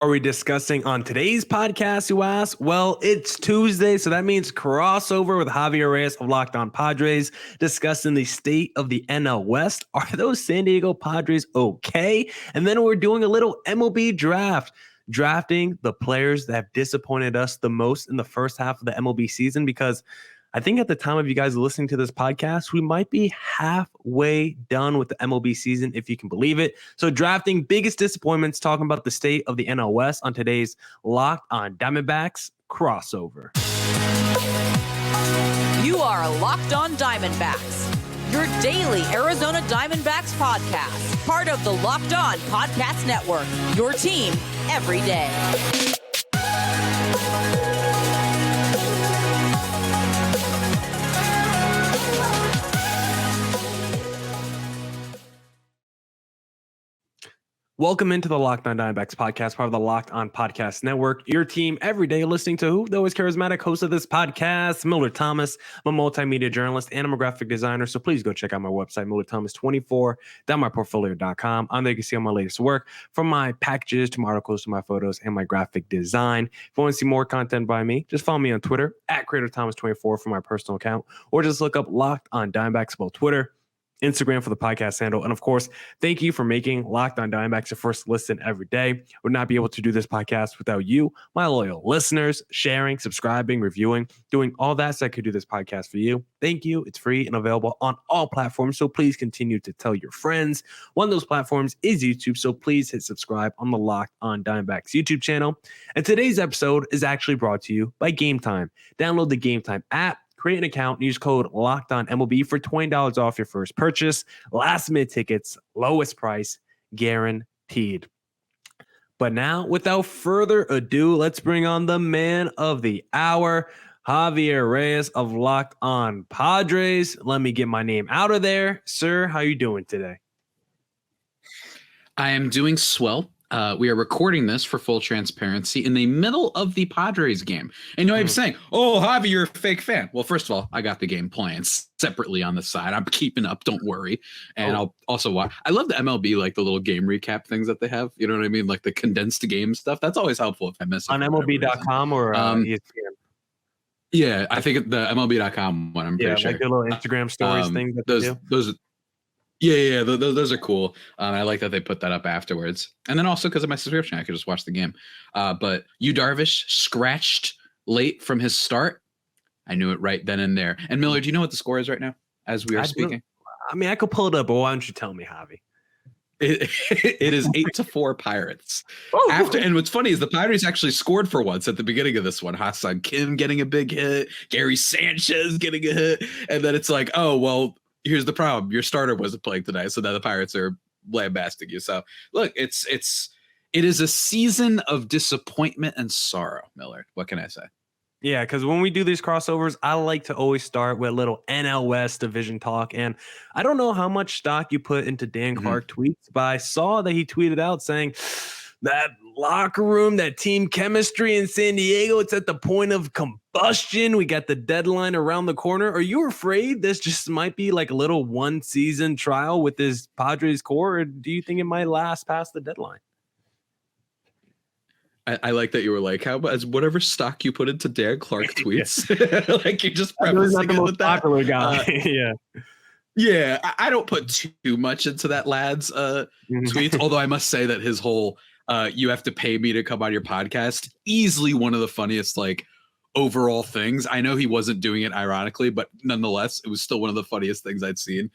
Are we discussing on today's podcast, you ask? Well, it's Tuesday, so that means crossover with Javier Reyes of Locked On Padres, discussing the state of the NL West. Are those San Diego Padres okay? And then we're doing a little MLB draft, drafting the players that have disappointed us the most in the first half of the MLB season, because I think at the time of you guys listening to this podcast, we might be halfway done with the MLB season, if you can believe it. So drafting biggest disappointments, talking about the state of the NL West on today's Locked On Diamondbacks crossover. You are Locked On Diamondbacks, your daily Arizona Diamondbacks podcast, part of the Locked On Podcast Network, your team every day. Welcome into the Locked On Diamondbacks podcast, part of the Locked On Podcast Network. Your team every day listening to who? The always charismatic host of this podcast, Miller Thomas. I'm a multimedia journalist and I'm a graphic designer, so please go check out my website, MillerThomas24.myportfolio.com. On there you can see all my latest work, from my packages to my articles to my photos and my graphic design. If you want to see more content by me, just follow me on Twitter at CreatorThomas24 for my personal account, or just look up Locked On Diamondbacks, both Twitter, Instagram for the podcast handle. And of course, thank you for making Locked On Diamondbacks your first listen every day. Would not be able to do this podcast without you, my loyal listeners, sharing, subscribing, reviewing, doing all that so I could do this podcast for you. Thank you. It's free and available on all platforms, so please continue to tell your friends. One of those platforms is YouTube, so please hit subscribe on the Locked On Diamondbacks YouTube channel. And today's episode is actually brought to you by Game Time. Download the Game Time app, create an account, and use code LOCKEDONMLB for $20 off your first purchase. Last minute tickets, lowest price, guaranteed. But now, without further ado, let's bring on the man of the hour, Javier Reyes of Locked On Padres. Let me get my name out of there. Sir, how you doing today? I am doing swell. We are recording this for full transparency in the middle of the Padres game. And you know, I'm saying, oh, Javi, you're a fake fan. Well, first of all, I got the game playing separately on the side. I'm keeping up. Don't worry. And I'll also watch. I love the MLB, like the little game recap things that they have. You know what I mean? Like the condensed game stuff. That's always helpful if I miss it. On MLB.com or ESPN? Yeah, I think the MLB.com one, I'm pretty sure. Like the little Instagram stories thing that they do. Yeah, those are cool. I like that they put that up afterwards. And then also because of my subscription, I could just watch the game. But Yu Darvish scratched late from his start. I knew it right then and there. And Miller, do you know what the score is right now as we are speaking? I mean, I could pull it up, but why don't you tell me, Javi? It is 8-4 Pirates. And what's funny is the Pirates actually scored for once at the beginning of this one. Ha-Seong Kim getting a big hit, Gary Sanchez getting a hit, and then it's like, oh well, here's the problem: your starter wasn't playing tonight, so now the Pirates are lambasting you. So look, it is a season of disappointment and sorrow, Miller. What can I say? Yeah, because when we do these crossovers, I like to always start with a little NL West division talk. And I don't know how much stock you put into Dan Clark tweets, but I saw that he tweeted out saying that locker room, that team chemistry in San Diego, it's at the point of combustion. We got the deadline around the corner. Are you afraid this just might be like a little one-season trial with this Padres core, or do you think it might last past the deadline? I like that you were like, how about whatever stock you put into Dan Clark tweets? Like you're just prefacing it with that. Popular guy. Yeah, I don't put too much into that lad's tweets, although I must say that his whole you have to pay me to come on your podcast, easily one of the funniest like overall things. I know he wasn't doing it ironically, but nonetheless, it was still one of the funniest things I'd seen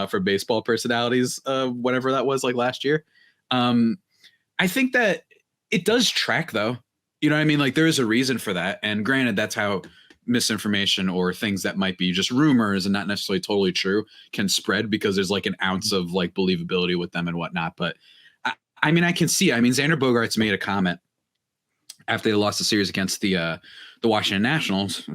for baseball personalities, whatever that was, like last year. I think that it does track though. You know what I mean? Like there is a reason for that. And granted, that's how misinformation or things that might be just rumors and not necessarily totally true can spread, because there's like an ounce of like believability with them and whatnot. But I mean, I can see, Xander Bogaerts made a comment after they lost the series against the Washington Nationals,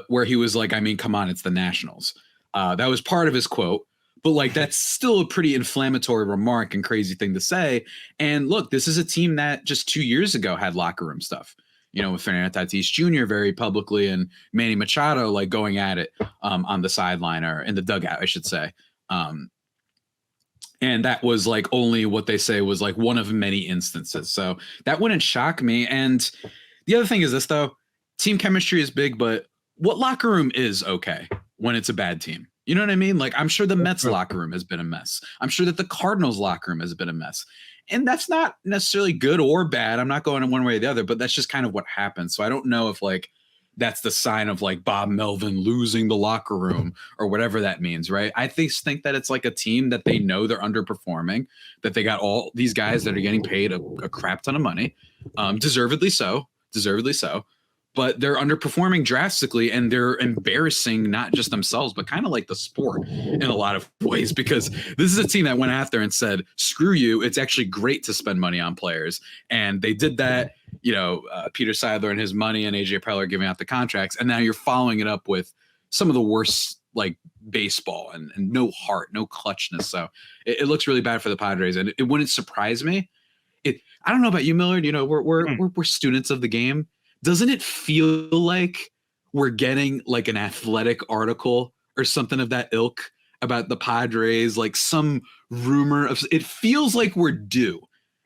where he was like, I mean, come on, it's the Nationals. That was part of his quote. But like, that's still a pretty inflammatory remark and crazy thing to say. And look, this is a team that just 2 years ago had locker room stuff, you know, with Fernando Tatis Jr. very publicly and Manny Machado like going at it on the sideline or in the dugout, I should say. And that was like only what they say was like one of many instances. So that wouldn't shock me. And the other thing is this, though. Team chemistry is big, but what locker room is okay when it's a bad team? You know what I mean? Like, I'm sure the Mets locker room has been a mess. I'm sure that the Cardinals locker room has been a mess. And that's not necessarily good or bad. I'm not going in one way or the other, but that's just kind of what happens. So I don't know if like that's the sign of like Bob Melvin losing the locker room or whatever that means, right? I think that it's like a team that they know they're underperforming, that they got all these guys that are getting paid a crap ton of money, deservedly so, but they're underperforming drastically, and they're embarrassing not just themselves, but kind of like the sport in a lot of ways, because this is a team that went after and said, screw you. It's actually great to spend money on players. And they did that, Peter Seidler and his money and AJ Preller giving out the contracts. And now you're following it up with some of the worst like baseball and no heart, no clutchness. So it looks really bad for the Padres, and it wouldn't surprise me. I don't know about you, Millard, we're students of the game. Doesn't it feel like we're getting like an athletic article or something of that ilk about the Padres, like some rumor of it? Feels like we're due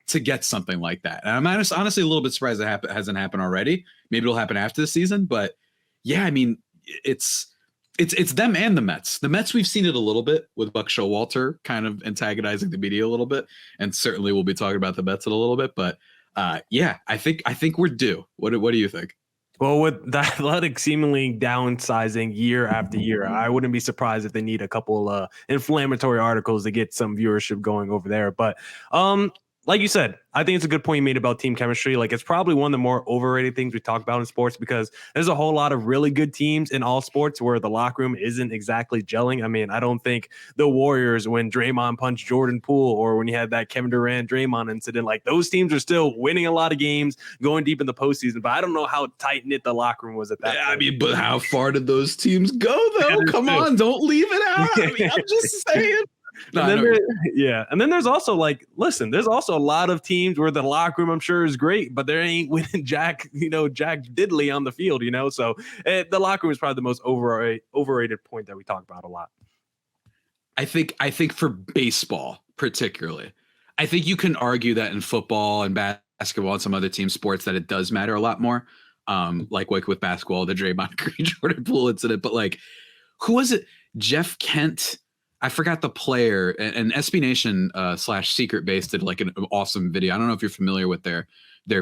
to get something like that. And I'm honestly a little bit surprised that hasn't happened already. Maybe it'll happen after the season, but yeah, I mean, it's them and the Mets. The Mets, we've seen it a little bit with Buck Showalter kind of antagonizing the media a little bit, and certainly we'll be talking about the Mets in a little bit, but yeah, I think we're due. What do you think? Well, with the Athletic seemingly downsizing year after year, I wouldn't be surprised if they need a couple inflammatory articles to get some viewership going over there. But like you said, I think it's a good point you made about team chemistry. Like, it's probably one of the more overrated things we talk about in sports, because there's a whole lot of really good teams in all sports where the locker room isn't exactly gelling. I mean, I don't think the Warriors, when Draymond punched Jordan Poole, or when you had that Kevin Durant Draymond incident, like those teams are still winning a lot of games, going deep in the postseason. But I don't know how tight knit the locker room was at that point. I mean, but how far did those teams go though? Come on, don't leave it out. I mean, I'm just saying. And then there's also like, listen, there's also a lot of teams where the locker room, I'm sure, is great, but there ain't winning Jack Diddley on the field, So the locker room is probably the most overrated point that we talk about a lot. I think for baseball particularly, I think you can argue that in football and basketball and some other team sports that it does matter a lot more. Like with basketball, the Draymond Green Jordan Poole incident, but like, who was it? Jeff Kent. I forgot the player, and SB Nation / Secret Base did like an awesome video. I don't know if you're familiar with their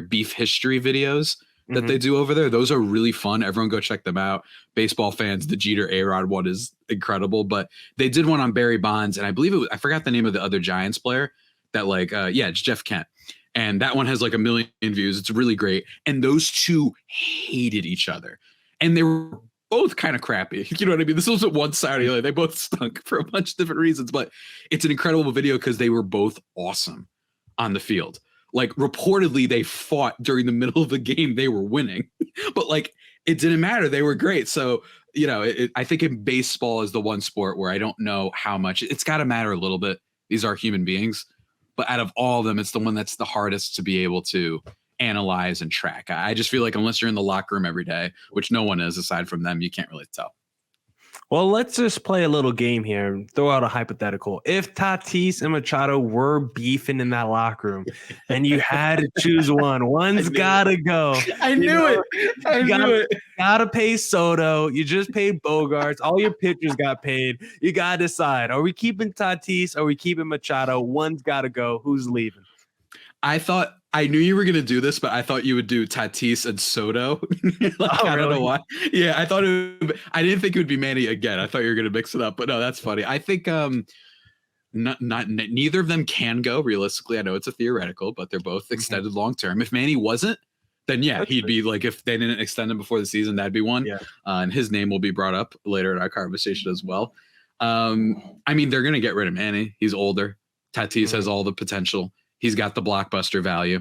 beef history videos that they do over there. Those are really fun. Everyone go check them out. Baseball fans, the Jeter A-Rod one is incredible, but they did one on Barry Bonds, and I believe I forgot the name of the other Giants player that it's Jeff Kent. And that one has like 1 million views. It's really great. And those two hated each other, and they were both kind of crappy. You know what I mean? This wasn't one side or the other. They both stunk for a bunch of different reasons, but it's an incredible video because they were both awesome on the field. Like, reportedly, they fought during the middle of the game. They were winning, but like, it didn't matter. They were great. So, I think in baseball is the one sport where I don't know how much it's got to matter a little bit. These are human beings, but out of all of them, it's the one that's the hardest to be able to analyze and track. I just feel like unless you're in the locker room every day, which no one is aside from them, you can't really tell. Well, let's just play a little game here and throw out a hypothetical. If Tatis and Machado were beefing in that locker room and you had to choose one's got to go. I knew it. Gotta pay Soto. You just paid Bogarts. All your pitchers got paid. You got to decide. Are we keeping Tatis? Are we keeping Machado? One's got to go. Who's leaving? I knew you were going to do this, but I thought you would do Tatis and Soto. I don't know why. Yeah, I didn't think it would be Manny again. I thought you were going to mix it up, but no, that's funny. I think neither of them can go realistically. I know it's a theoretical, but they're both extended long term. If Manny wasn't, then yeah, he'd be like, if they didn't extend him before the season, that'd be one. Yeah. And his name will be brought up later in our conversation as well. I mean, they're going to get rid of Manny. He's older. Tatis has all the potential. He's got the blockbuster value.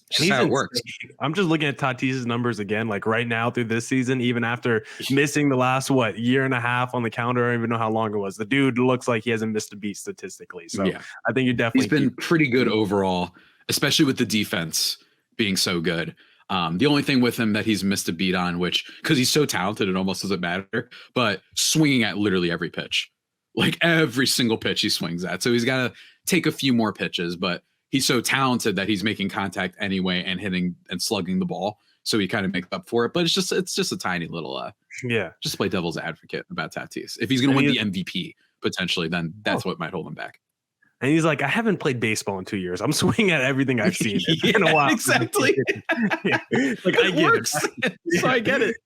Just how it works. I'm just looking at Tatis's numbers again, like right now through this season, even after missing the last year and a half on the calendar. I don't even know how long it was. The dude looks like he hasn't missed a beat statistically. So yeah, I think he's been pretty good overall, especially with the defense being so good. The only thing with him that he's missed a beat on, which because he's so talented, it almost doesn't matter, but swinging at literally every pitch. like every single pitch he swings at. So he's got to take a few more pitches, but he's so talented that he's making contact anyway and hitting and slugging the ball. So he kind of makes up for it. But it's just a tiny little just play devil's advocate about Tatis. If he's going to win the MVP potentially, then that's what might hold him back. And he's like, I haven't played baseball in 2 years. I'm swinging at everything I've seen. It's been a while. Exactly. Like, I get it. So I get it.